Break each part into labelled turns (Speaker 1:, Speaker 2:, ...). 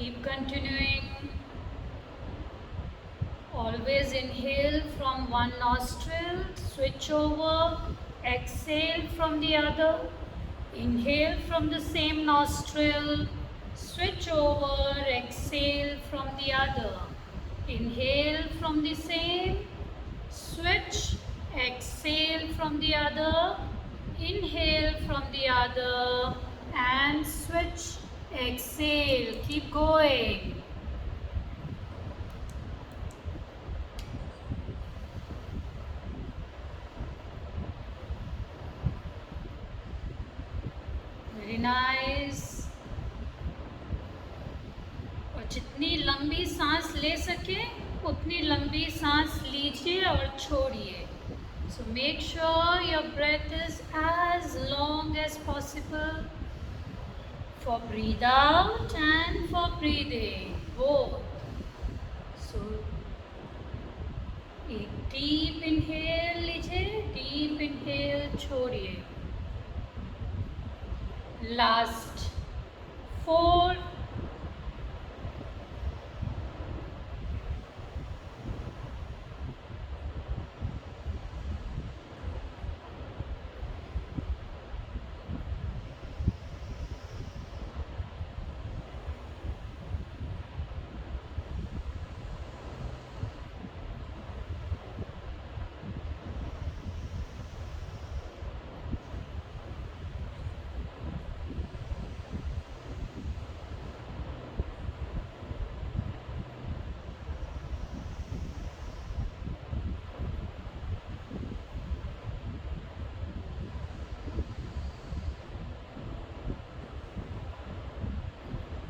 Speaker 1: Keep continuing. Always inhale from one nostril, switch over, exhale from the other. Inhale from the same nostril, switch over, exhale from the other. Inhale from the same, switch, exhale from the other, inhale from the other, and switch, exhale. Keep going. Very nice. और जितनी लंबी सांस ले सके उतनी लंबी सांस लीजिए और छोड़िए. So make sure your breath is as long as possible for breathe out and for breathe in, both. So एक deep inhale लीजिए, deep inhale छोड़िए. Last 4,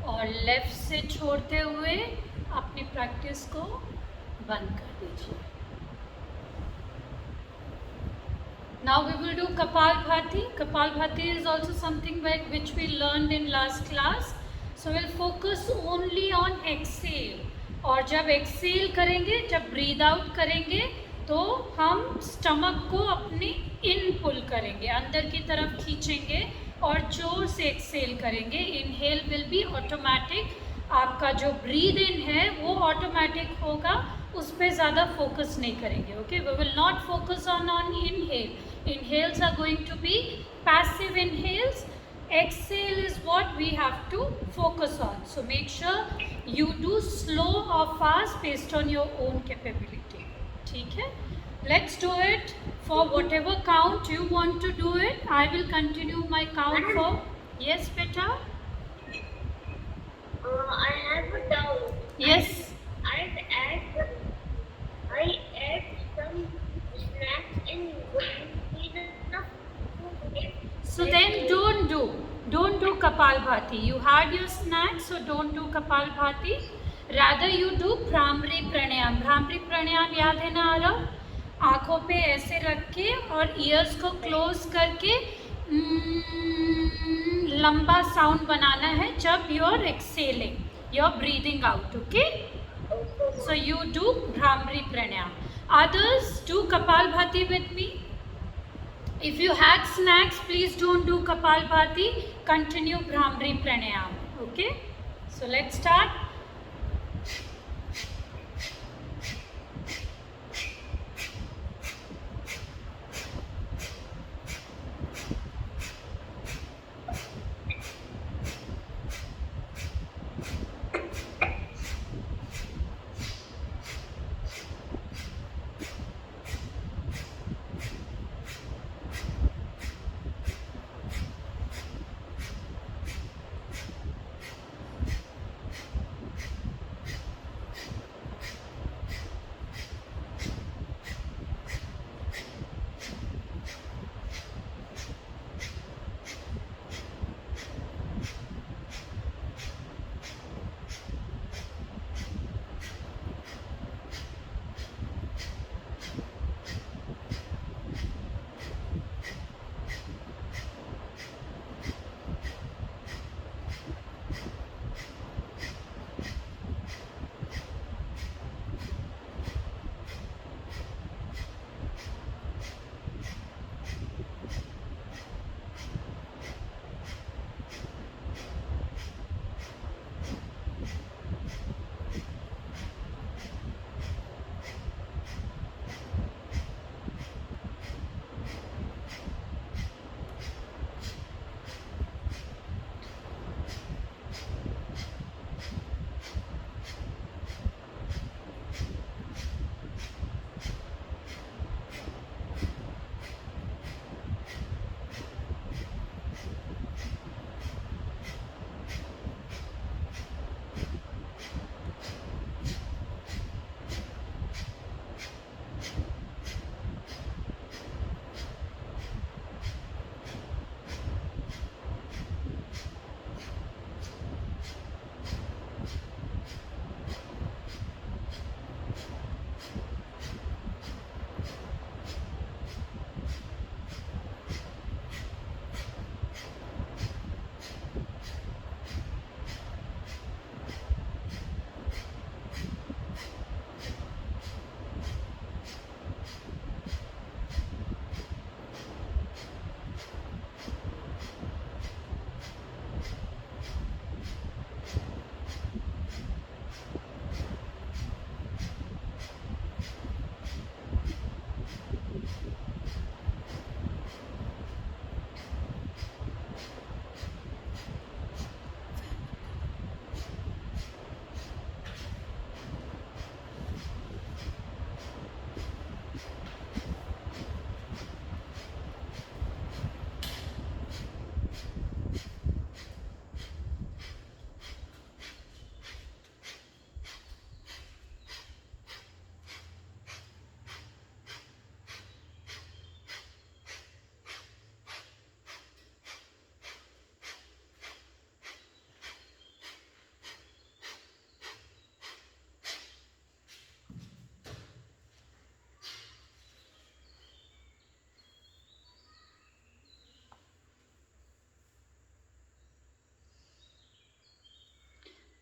Speaker 1: और लेफ्ट से छोड़ते हुए अपनी प्रैक्टिस को बंद कर दीजिए. Now we will do Kapalbhati. Kapalbhati is also something which we learned in last class. So we'll focus only on exhale. और जब exhale करेंगे, जब breathe out करेंगे, तो हम स्टमक को अपनी इन पुल करेंगे, अंदर की तरफ खींचेंगे और जोर से एक्सेल करेंगे. Inhale will be automatic. आपका जो ब्रीद इन है वो ऑटोमेटिक होगा, उस पर ज़्यादा फोकस नहीं करेंगे. Okay, we will not focus on inhale. Inhales are going to be passive inhales. Exhale is what we have to focus on. So make sure you do slow or fast based on your own capability. ठीक है? Let's do it for whatever count you want to do it. I will continue my count for. Yes, beta?
Speaker 2: I have a doubt.
Speaker 1: Yes.
Speaker 2: I add some snacks in
Speaker 1: So then don't do Kapalbhati. You had your snacks, so don't do Kapalbhati. Rather you do Bhramari Pranayam. Bhramari Pranayam याद है ना आरव? आँखों पे ऐसे रख के और years को क्लोज करके लंबा साउंड बनाना है जब you are exhaling, you are breathing out. Okay, so you do Bhramari Pranayam. Others do Kapalbhati with me. If you had snacks, please don't do Kapalbhati. Continue Bhramari Pranayam. Okay? So let's start.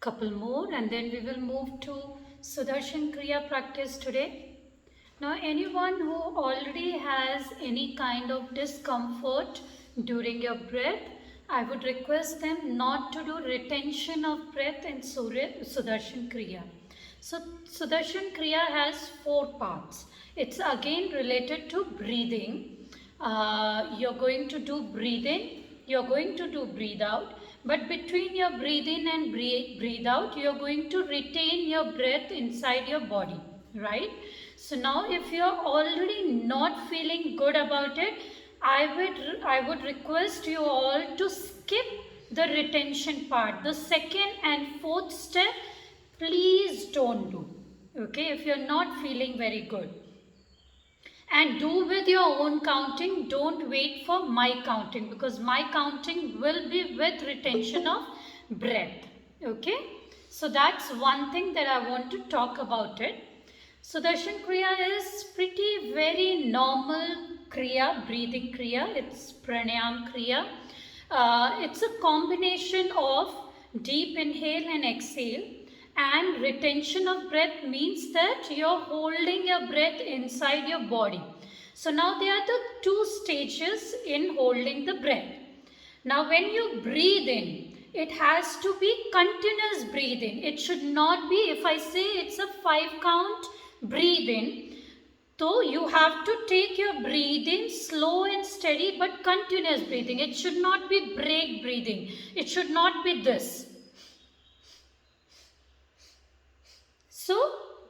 Speaker 1: couple more, and then we will move to Sudarshan Kriya practice today. Now, anyone who already has any kind of discomfort during your breath, I would request them not to do retention of breath in Sudarshan Kriya. So, Sudarshan Kriya has 4 parts. It's again related to breathing. You're going to do breathe in, you're going to do breathe out, but between your breathe in and breathe out, you're going to retain your breath inside your body, right? So now if you're already not feeling good about it, I would request you all to skip the retention part. The second and fourth step, please don't do. Okay, if you're not feeling very good. And do with your own counting. Don't wait for my counting, because my counting will be with retention of breath. Okay, so that's one thing that I want to talk about it. Sudarshan Kriya is pretty very normal Kriya, breathing Kriya. It's pranayam Kriya. It's a combination of deep inhale and exhale, and retention of breath means that you're holding your breath inside your body. So now there are the 2 stages in holding the breath. Now when you breathe in, it has to be continuous breathing. It should not be, if I say it's a 5 count breathe in, so you have to take your breathing slow and steady but continuous breathing. It should not be break breathing. It should not be this. So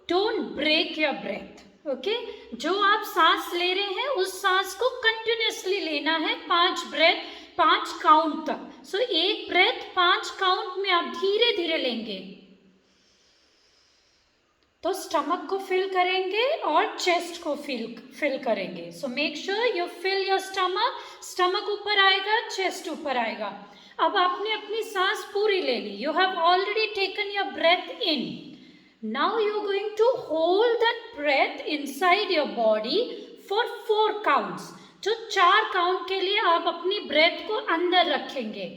Speaker 1: don't break your breath. Okay? जो आप सांस ले रहे हैं उस सांस को continuously लेना है 5 ब्रेथ 5 काउंट तक. सो एक ब्रेथ 5 काउंट में आप धीरे धीरे लेंगे. तो स्टमक को फिल करेंगे और चेस्ट को फिल करेंगे. So make sure you fill your stomach. Stomach ऊपर आएगा, चेस्ट ऊपर आएगा. अब आपने अपनी सांस पूरी ले ली. You have already taken your breath in. Now you are going to hold that breath inside your body for 4 counts. जो 4 काउंट के लिए आप अपनी ब्रेथ को अंदर रखेंगे.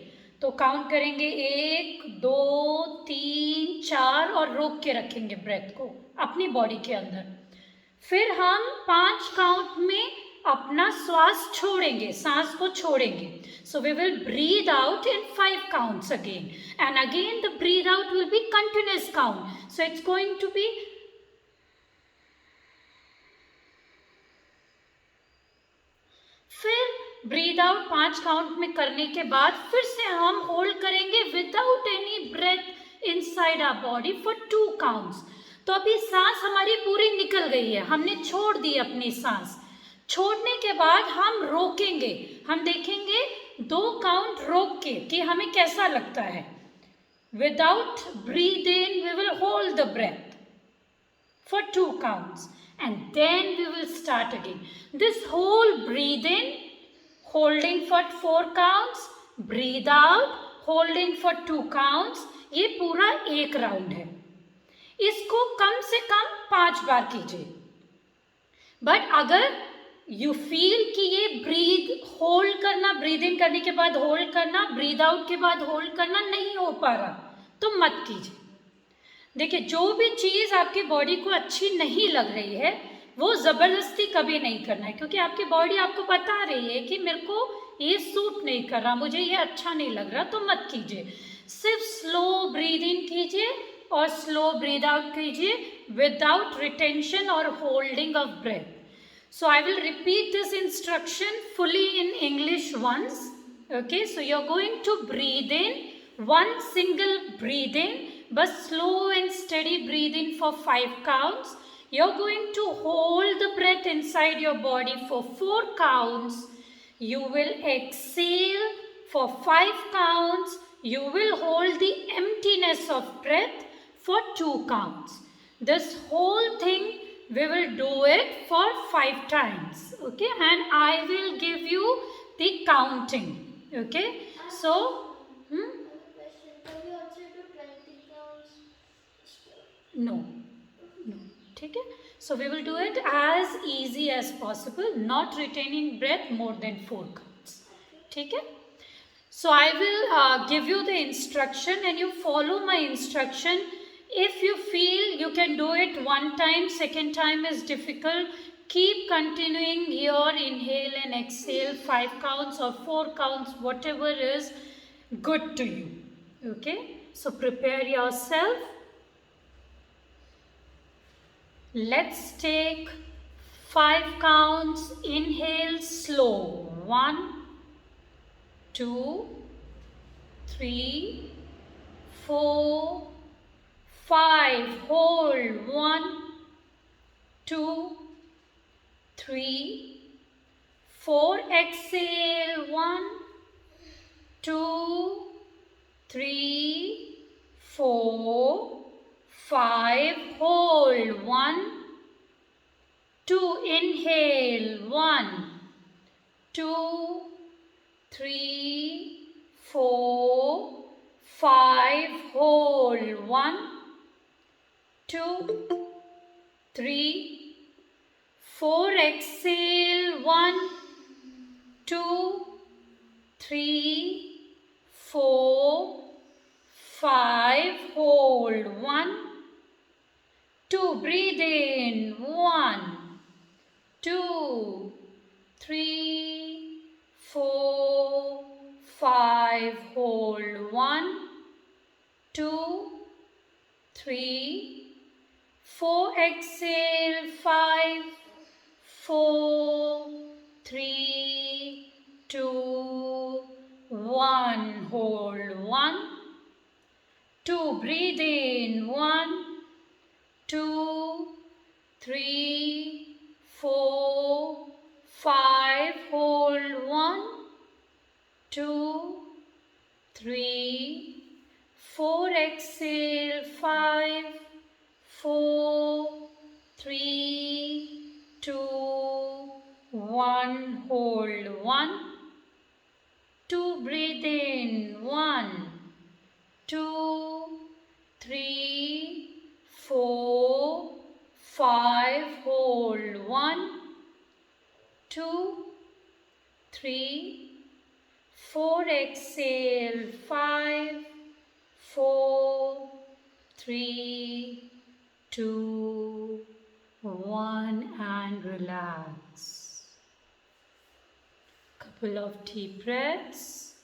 Speaker 1: तो काउंट करेंगे 1, 2, 3, 4 और रोक के रखेंगे ब्रेथ को अपनी बॉडी के अंदर. फिर हम 5 काउंट में अपना श्वास छोड़ेंगे, सांस को छोड़ेंगे. So we will breathe out in 5 counts again, and again the breathe out will be continuous count. So it's going to be फिर ब्रीद आउट 5 काउंट में करने के बाद फिर से हम होल्ड करेंगे without any breath inside our body for 2 counts. तो अभी सांस हमारी पूरी निकल गई है, हमने छोड़ दी अपनी सांस. छोड़ने के बाद हम रोकेंगे. हम देखेंगे 2 काउंट रोक के कि हमें कैसा लगता है. Without breathe in we will hold the breath for 2 counts and then we will start again. This whole breathe in, holding for 4 counts, breathe out, holding for 2 counts, ये पूरा एक राउंड है. इसको कम से कम 5 बार कीजिए. बट अगर यू फील कि ये ब्रीद होल्ड करना, ब्रीद इन करने के बाद होल्ड करना, ब्रीद आउट के बाद होल्ड करना नहीं हो पा रहा, तो मत कीजिए. देखिए, जो भी चीज़ आपकी बॉडी को अच्छी नहीं लग रही है वो ज़बरदस्ती कभी नहीं करना है, क्योंकि आपकी बॉडी आपको बता रही है कि मेरे को ये सूट नहीं कर रहा, मुझे ये अच्छा नहीं लग रहा, तो मत कीजिए. सिर्फ स्लो ब्रीद इन कीजिए और स्लो ब्रीद आउट कीजिए विदाउट रिटेंशन और holding of breath. So I will repeat this instruction fully in English once. Okay, so you're going to breathe in one single breathe in, but slow and steady breathe in for 5 counts. You're going to hold the breath inside your body for 4 counts. You will exhale for 5 counts. You will hold the emptiness of breath for 2 counts. This whole thing we will do it for 5 times. Okay, and I will give you the counting. Okay, so no, ठीक है. So we will do it as easy as possible, not retaining breath more than 4 counts. ठीक है. So I will give you the instruction and you follow my instruction. If you feel you can do it one time, second time is difficult, keep continuing your inhale and exhale 5 counts or 4 counts, whatever is good to you. Okay, so prepare yourself. Let's take 5 counts. Inhale slow. 1, 2, 3, 4, 5. Hold. 1, 2, 3, 4. Exhale. 1, 2, 3, 4, 5. Hold. 1, 2. Inhale. 1, 2, 3, 4, 5. Hold. 1, 2, 3, 4. Exhale. 1, 2, 3, 4, 5. Hold. 1, 2. Breathe in. 1, 2, 3, 4, 5. Hold. 1, 2, 3, 4. Exhale. 5, 4, 3, 2, 1. Hold. 1, 2. Breathe in. 1, 2, 3, 4, 5. Hold. 1, 2, 3, 4. Exhale. 5, 4, 3, 2, 1. Hold. 1, 2. Breathe in. 1, 2, 3, 4, 5. Hold. 1, 2, 3, 4. Exhale. 5, 4, 3, 2, 1. And relax. Couple of deep breaths.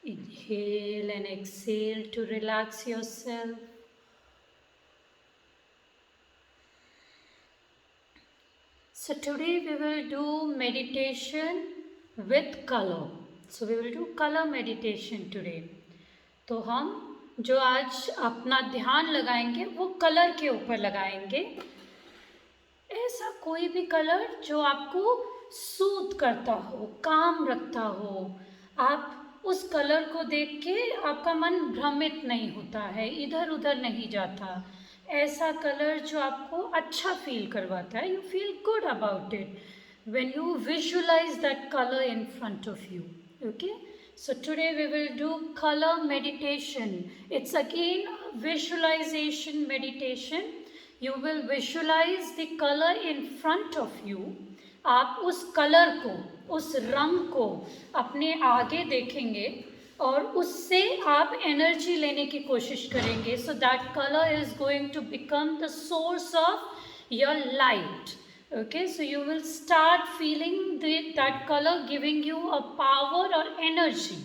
Speaker 1: Inhale and exhale to relax yourself. So today we will do meditation with color. So we will do color meditation today. तो हम जो आज अपना ध्यान लगाएंगे वो colour के ऊपर लगाएंगे. ऐसा कोई भी कलर जो आपको सूद करता हो, काम रखता हो. आप उस कलर को देख के आपका मन भ्रमित नहीं होता है, इधर उधर नहीं जाता. ऐसा कलर जो आपको अच्छा फील करवाता है. You feel good about it when you visualize that color in front of you. Okay, so today we will do color meditation. It's again a visualization meditation. You will visualize the color in front of you. आप उस colour को, उस रंग को अपने आगे देखेंगे और उससे आप एनर्जी लेने की कोशिश करेंगे. So that color is going to become the source of your light. Okay, so you will start feeling that color giving you a power or energy.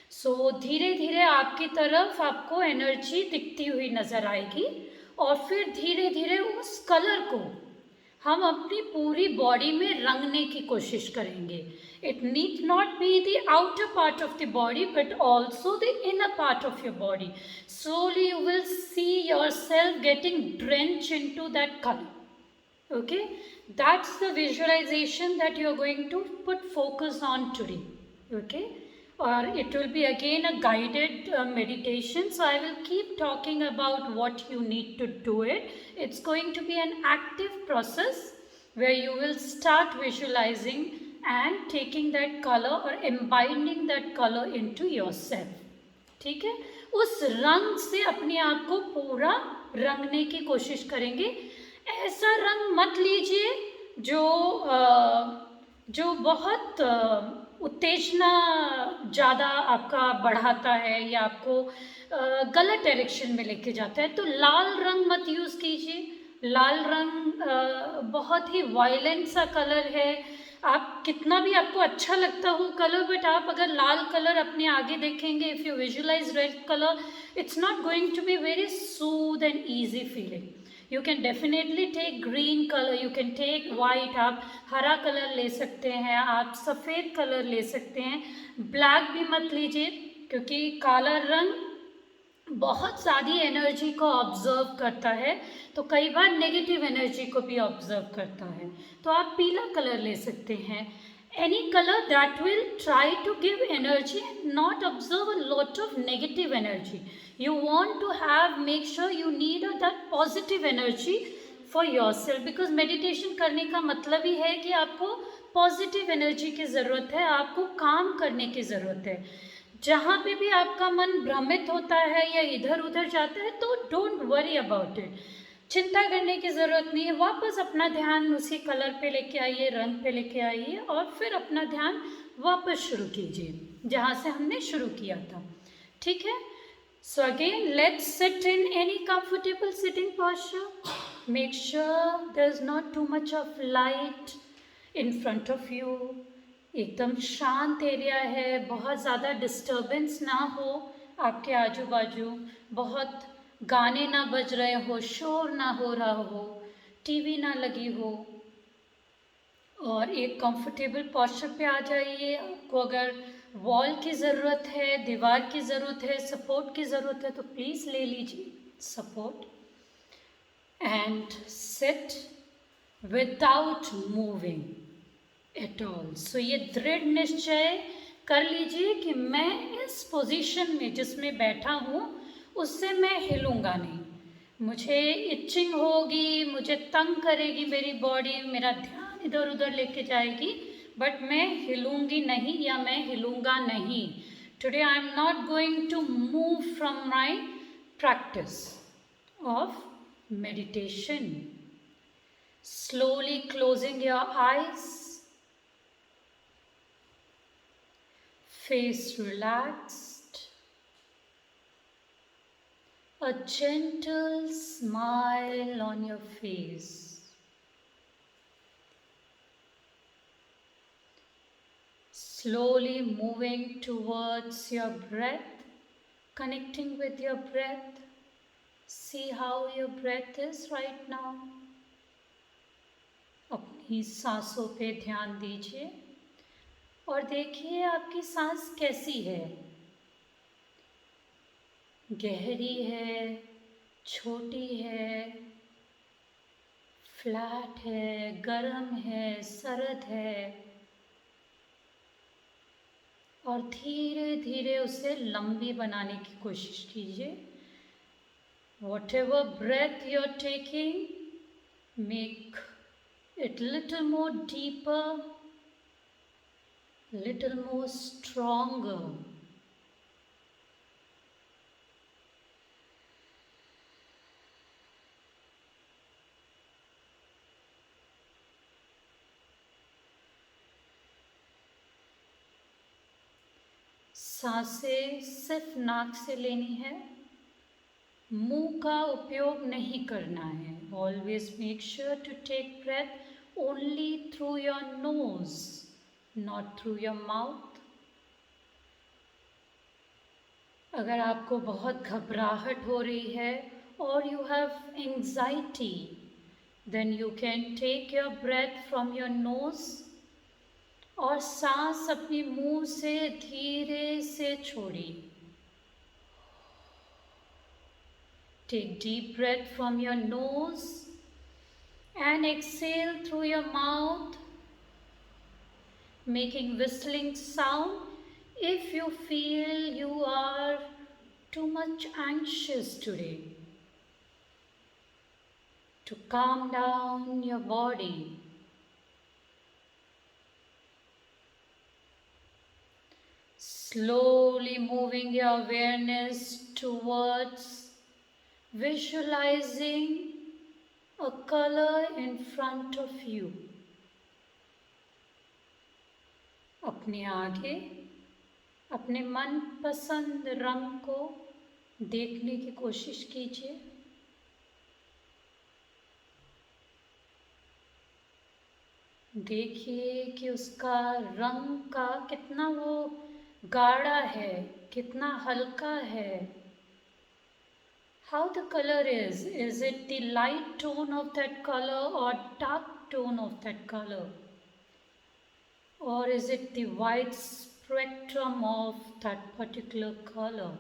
Speaker 1: So धीरे धीरे आपकी तरफ आपको एनर्जी दिखती हुई नज़र आएगी और फिर धीरे धीरे उस कलर को हम अपनी पूरी बॉडी में रंगने की कोशिश करेंगे. It need not be the outer part of the body but also the inner part of your body. Slowly you will see yourself getting drenched into that color. Okay, that's the visualization that you are going to put focus on today. Okay, or it will be again a guided meditation. So I will keep talking about what you need to do it. It's going to be an active process where you will start visualizing and taking that color or imbibing that color into yourself. ठीक है, उस रंग से अपने आप को पूरा रंगने की कोशिश करेंगे. ऐसा रंग मत लीजिए जो बहुत उत्तेजना ज़्यादा आपका बढ़ाता है या आपको गलत डायरेक्शन में लेके जाता है, तो लाल रंग मत यूज़ कीजिए। लाल रंग बहुत ही वायलेंट सा कलर है। आप कितना भी आपको अच्छा लगता हो कलर, बट आप अगर लाल कलर अपने आगे देखेंगे, if you visualise red colour, it's not going to be very soothe and easy feeling. You can definitely take green color, you can take white, आप हरा कलर ले सकते हैं, आप सफ़ेद कलर ले सकते हैं। ब्लैक भी मत लीजिए, क्योंकि काला रंग बहुत सारी एनर्जी को ऑब्जर्व करता है, तो कई बार नेगेटिव एनर्जी को भी ऑब्जर्व करता है। तो आप पीला कलर ले सकते हैं, any color that will try to give energy and not observe a lot of negative energy. You want to have, make sure you need that positive energy for yourself, because meditation करने का मतलब ही है कि आपको positive energy की ज़रूरत है, आपको काम करने की ज़रूरत है। जहाँ पे भी आपका मन भ्रमित होता है या इधर उधर जाता है, तो डोंट वरी अबाउट इट, चिंता करने की ज़रूरत नहीं है। वापस अपना ध्यान उसी कलर पे लेके आइए, रंग पे लेके आइए, और फिर अपना ध्यान वापस शुरू कीजिए जहाँ से हमने शुरू किया था। ठीक है? So again, let's sit in any comfortable sitting posture. Make sure there is not too much of light in front of you. एकदम शांत एरिया है, बहुत ज़्यादा डिस्टर्बेंस ना हो आपके आजू बाजू, बहुत गाने ना बज रहे हो, शोर ना हो रहा हो, टीवी ना लगी हो, और एक कंफर्टेबल पोस्चर पे आ जाइए। आपको अगर वॉल की ज़रूरत है, दीवार की ज़रूरत है, सपोर्ट की ज़रूरत है, तो प्लीज़ ले लीजिए support, and sit without moving at all. So ये दृढ़ निश्चय कर लीजिए कि मैं इस पोजीशन में जिसमें बैठा हूँ उससे मैं हिलूँगा नहीं। मुझे इचिंग होगी, मुझे तंग करेगी मेरी बॉडी, मेरा ध्यान इधर उधर लेके जाएगी, बट मैं हिलूँगी नहीं या मैं हिलूँगा नहीं। Today I am not going to move from my practice of meditation. Slowly closing your eyes, face relaxed, a gentle smile on your face. Slowly moving towards your breath, connecting with your breath. See how your breath is right now. अपनी सांसों पे ध्यान दीजिए और देखिए आपकी सांस कैसी है। गहरी है, छोटी है, फ्लैट है, गर्म है, सरद है, और धीरे धीरे उसे लंबी बनाने की कोशिश कीजिए। Whatever breath you're taking, make it little more deeper, little more stronger. सांसें सिर्फ नाक से लेनी है, मुंह का उपयोग नहीं करना है। Always make sure to take breath only through your nose, not through your mouth. अगर आपको बहुत घबराहट हो रही है और you have anxiety, then you can take your breath from your nose, और सांस अपने मुंह से धीरे से छोड़िए। Take deep breath from your nose and exhale through your mouth, making whistling sound if you feel you are too much anxious today. To calm down your body. Slowly moving your awareness towards visualizing a color in front of you. अपने आगे अपने मनपसंद रंग को देखने की कोशिश कीजिए। देखिए कि उसका रंग का कितना वो गाढ़ा है, कितना हल्का है। How the color is? Is it the light tone of that color or dark tone of that color? Or is it the wide spectrum of that particular color?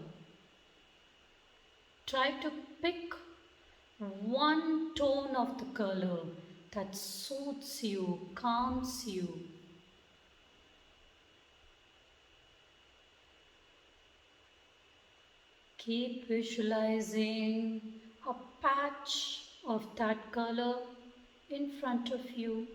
Speaker 1: Try to pick one tone of the color that suits you, calms you. Keep visualizing a patch of that color in front of you.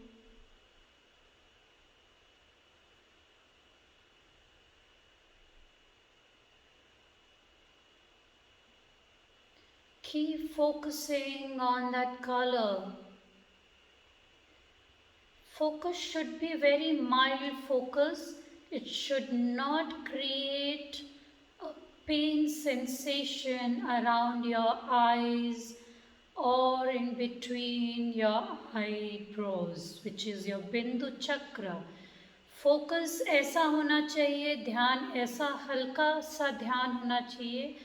Speaker 1: Keep focusing on that color. Focus should be very mild focus. It should not create a pain sensation around your eyes or in between your eyebrows, which is your Bindu Chakra. Focus ऐसा होना चाहिए, ध्यान ऐसा हल्का सा ध्यान होना चाहिए,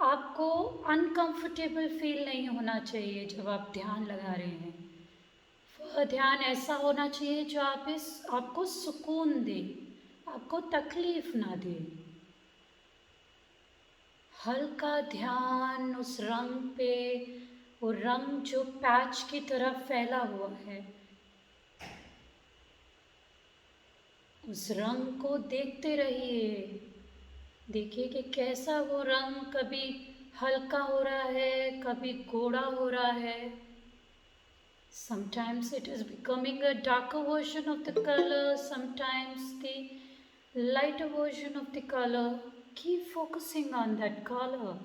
Speaker 1: आपको अनकंफर्टेबल फील नहीं होना चाहिए जब आप ध्यान लगा रहे हैं। वह ध्यान ऐसा होना चाहिए जो आपको सुकून दे, आपको तकलीफ ना दे। हल्का ध्यान उस रंग पे, वो रंग जो पैच की तरफ फैला हुआ है, उस रंग को देखते रहिए। देखिए कि कैसा वो रंग कभी हल्का हो रहा है, कभी गोरा हो रहा है। Sometimes it is becoming a darker version of the color, sometimes the lighter version of the color. Keep focusing on that color.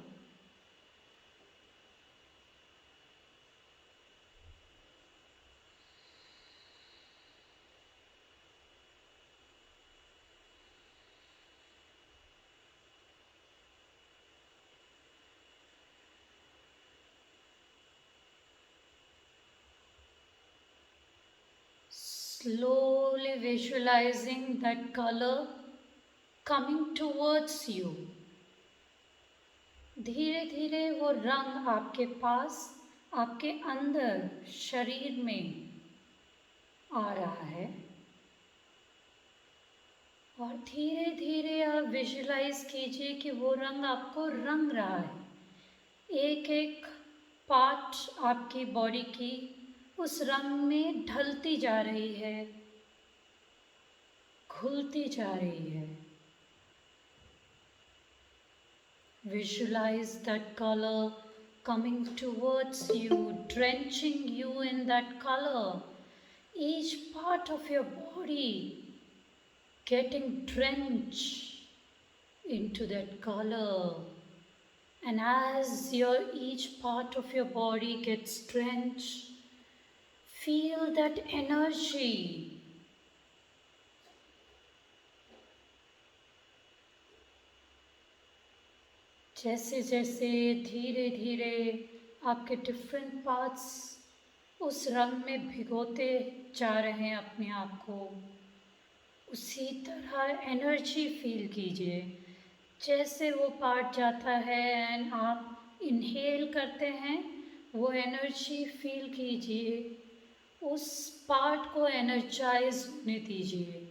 Speaker 1: Slowly visualizing that color coming towards you. धीरे धीरे वो रंग आपके पास, आपके अंदर शरीर में आ रहा है और धीरे धीरे आप विजुलाइज कीजिए कि वो रंग आपको रंग रहा है। एक एक पार्ट आपकी बॉडी की उस रंग में ढलती जा रही है, घुलती जा रही है। Visualize that color coming towards you, drenching you in that color. Each part of your body getting drenched into that color. And as each part of your body gets drenched, feel that energy. जैसे जैसे धीरे धीरे आपके different parts उस रंग में भिगोते जा रहे हैं अपने आप को, उसी तरह एनर्जी फील कीजिए। जैसे वो पार्ट जाता है एंड आप इनहेल करते हैं, वो एनर्जी फील कीजिए, उस पार्ट को एनर्जाइज होने दीजिए।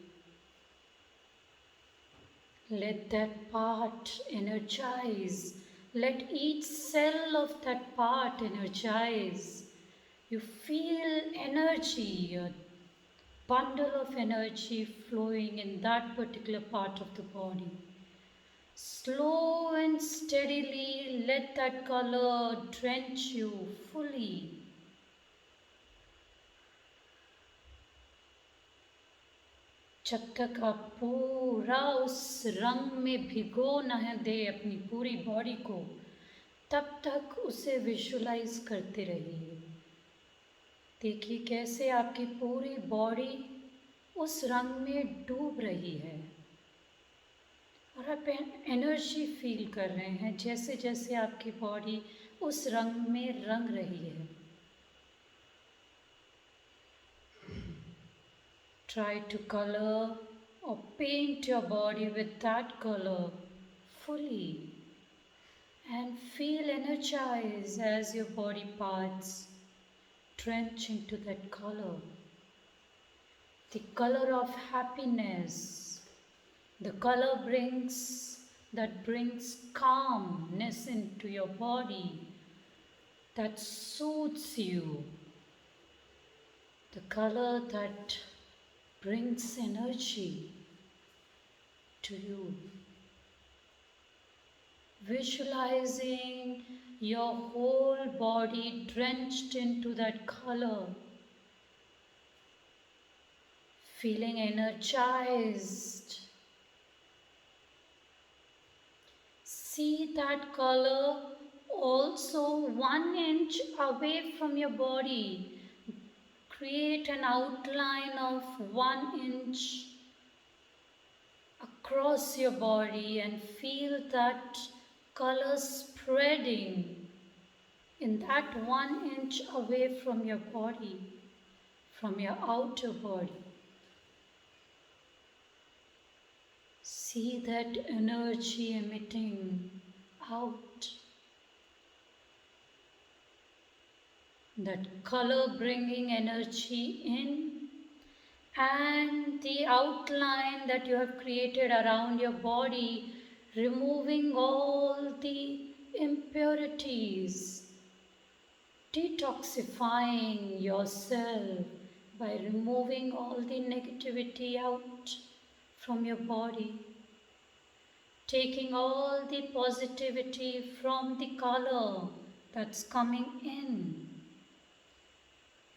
Speaker 1: Let that part energize. Let each cell of that part energize. You feel energy, a bundle of energy flowing in that particular part of the body. Slow and steadily let that color drench you fully. जब तक आप पूरा उस रंग में भिगो न दे अपनी पूरी बॉडी को, तब तक उसे विजुलाइज करते रहिए। देखिए कैसे आपकी पूरी बॉडी उस रंग में डूब रही है और आप एनर्जी फील कर रहे हैं जैसे जैसे आपकी बॉडी उस रंग में रंग रही है. Try to color or paint your body with that color fully and feel energized as your body parts drench into that color. The color of happiness, the color that brings calmness into your body, that soothes you, the color that brings energy to you. Visualizing your whole body drenched into that color, feeling energized. See that color also 1 inch away from your body. Create an outline of 1 inch across your body and feel that color spreading in that 1 inch away from your body, from your outer body. See that energy emitting out, that color bringing energy in, and the outline that you have created around your body, removing all the impurities, detoxifying yourself by removing all the negativity out from your body, taking all the positivity from the color that's coming in,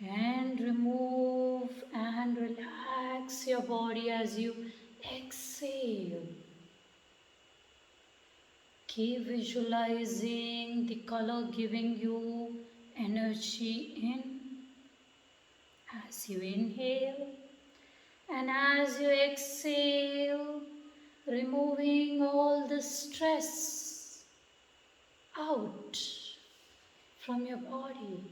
Speaker 1: and remove and relax your body as you exhale. Keep visualizing the color giving you energy in as you inhale, and as you exhale, removing all the stress out from your body.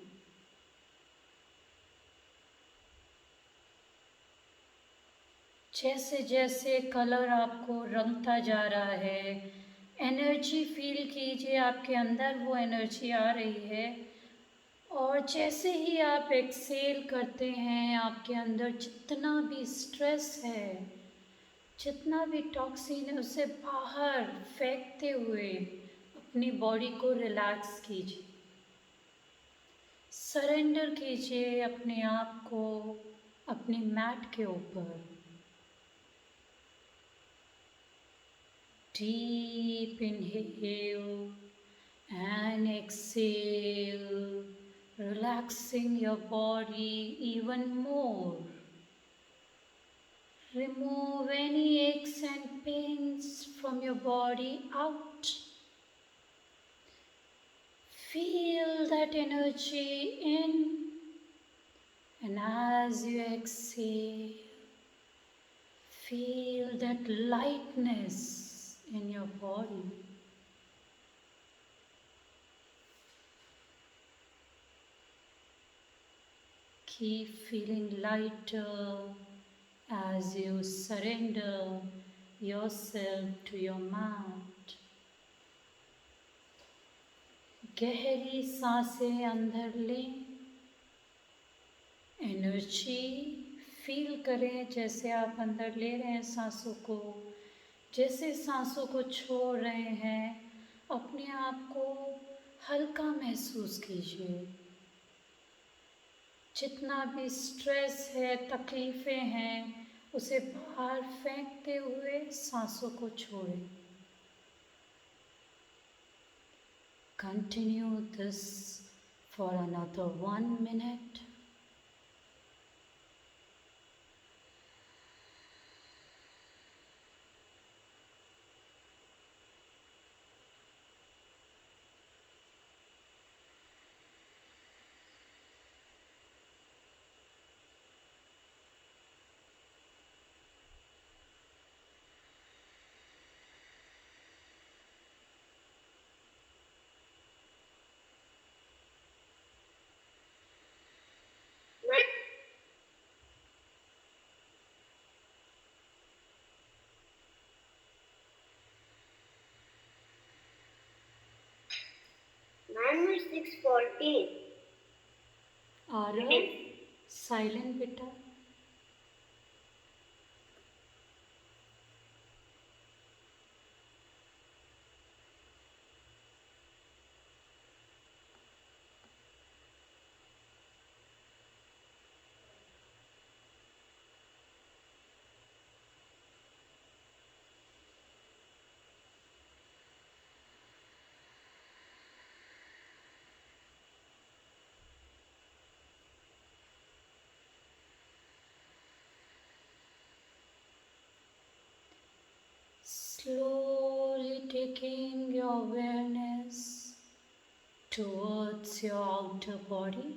Speaker 1: जैसे जैसे colour आपको रंगता जा रहा है, energy feel कीजिए आपके अंदर वो एनर्जी आ रही है, और जैसे ही आप एक्सेल करते हैं आपके अंदर जितना भी स्ट्रेस है, जितना भी टॉक्सिन है, उसे बाहर फेंकते हुए अपनी बॉडी को रिलैक्स कीजिए. सरेंडर कीजिए अपने आप को अपनी मैट के ऊपर. Deep inhale and exhale, relaxing your body even more. Remove any aches and pains from your body out. Feel that energy in, and as you exhale, feel that lightness in your body. Keep feeling lighter as you surrender yourself to your mat. गहरी सांसें अंदर लें. Energy feel करें जैसे आप अंदर ले रहे हैं सांसों को, जैसे सांसों को छोड़ रहे हैं अपने आप को हल्का महसूस कीजिए. जितना भी स्ट्रेस है, तकलीफ़ें हैं, उसे बाहर फेंकते हुए सांसों को छोड़ें. Continue this for another 1 minute.
Speaker 2: 6:14.
Speaker 1: Arav, silent beta. Slowly taking your awareness towards your outer body,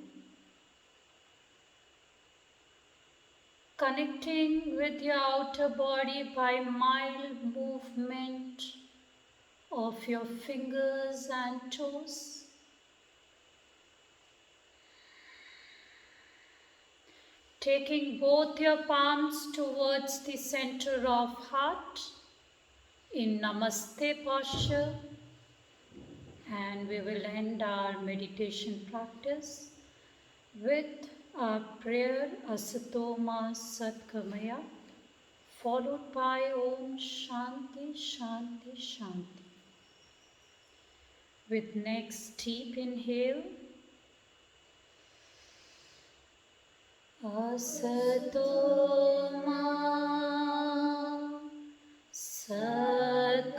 Speaker 1: connecting with your outer body by mild movement of your fingers and toes. Taking both your palms towards the center of heart in Namaste posture, and we will end our meditation practice with our prayer Asatoma Satgamaya, followed by Om Shanti Shanti Shanti. With next deep inhale, Asatoma Satgamaya,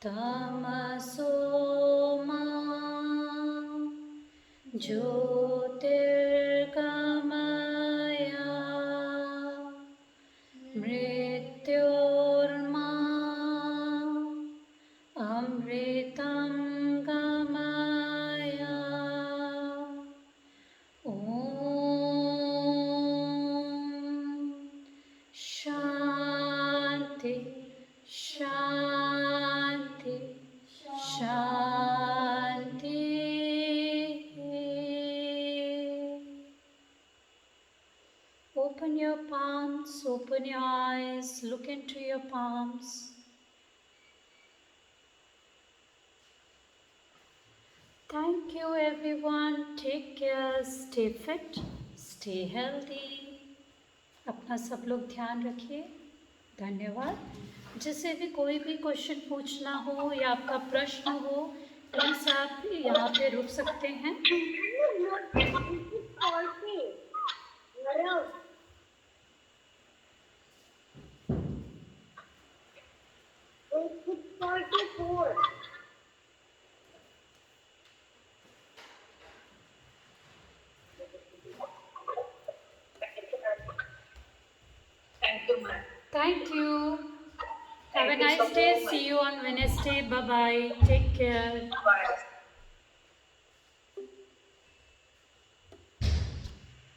Speaker 1: Tamasoma Jyotirgamaya, Mrityorma Amritam Gamaya. Om Shanti Shanti Shanti. Open your palms, open your eyes, look into your palms. Thank you everyone. Take care, stay fit, stay healthy. अपना सब लोग ध्यान रखिए. धन्यवाद. जिससे भी कोई भी क्वेश्चन पूछना हो या आपका प्रश्न हो, प्लीज आप यहाँ पे रुक सकते हैं.
Speaker 2: Thank you, ma'am.
Speaker 1: Thank you. Have a
Speaker 2: Thank you so
Speaker 1: nice day.
Speaker 2: much.
Speaker 1: See you on Wednesday. Bye bye. Take care.
Speaker 2: Bye.